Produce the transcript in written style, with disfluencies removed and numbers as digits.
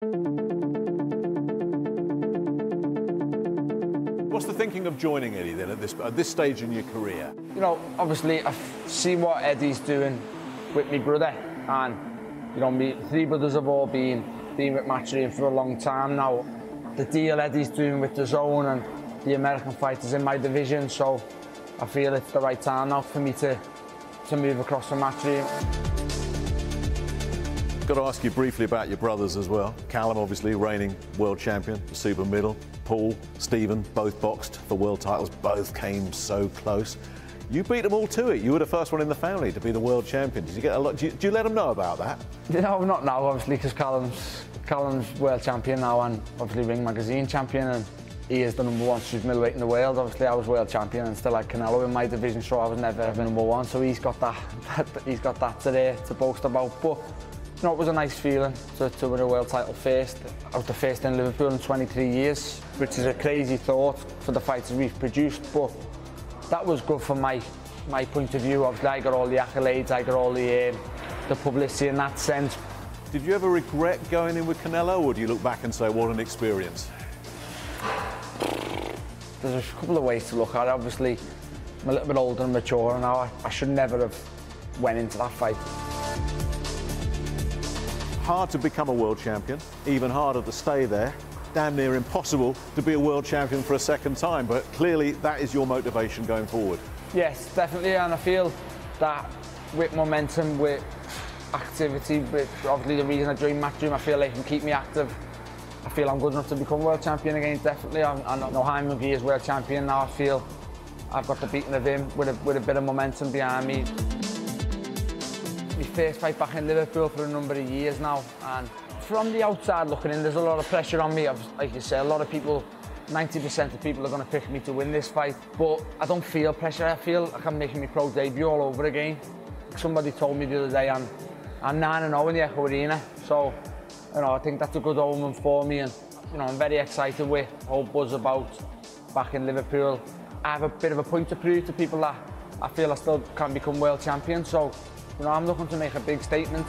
What's the thinking of joining Eddie then at this stage in your career? You know, obviously I've seen what Eddie's doing with my brother, and you know, me three brothers have all been with Matchroom for a long time now. The deal Eddie's doing with Dazn and the American fighters in my division, so I feel it's the right time now for me to move across from Matchroom. Got to ask you briefly about your brothers as well. Callum, obviously, reigning world champion, super middle. Paul, Stephen, both boxed for world titles, both came so close. You beat them all to it. You were the first one in the family to be the world champion. Did you get a lot? Do you let them know about that? No, not now, obviously, because Callum's world champion now, and obviously Ring Magazine champion, and he is the #1 super middleweight in the world. Obviously, I was world champion and still had Canelo in my division, so I was never ever #1. So he's got that. He's got that to boast about. But you know, it was a nice feeling to win a world title first. I was the first in Liverpool in 23 years, which is a crazy thought for the fighters we've produced. But that was good from my point of view. Obviously, I got all the accolades, I got all the publicity in that sense. Did you ever regret going in with Canelo, or do you look back and say, what an experience? There's a couple of ways to look at it. Obviously, I'm a little bit older and mature now. I should never have went into that fight. Hard to become a world champion, even harder to stay there. Damn near impossible to be a world champion for a second time, but clearly that is your motivation going forward. Yes, definitely, and I feel that with momentum, with activity, with obviously the reason I joined Matchroom, I feel they can keep me active. I feel I'm good enough to become world champion again, definitely. I know Munguia is world champion now. I feel I've got the beating of him with a bit of momentum behind me. My first fight back in Liverpool for a number of years now, and from the outside looking in, there's a lot of pressure on me. Like you say, a lot of people, 90% of people are going to pick me to win this fight, but I don't feel pressure. I feel like I'm making my pro debut all over again. Somebody told me the other day I'm 9-0 in the Echo Arena, so you know, I think that's a good omen for me, and you know, I'm very excited with the whole buzz about back in Liverpool. I have a bit of a point to prove to people that I feel I still can become world champion, so you know, I'm looking to make a big statement.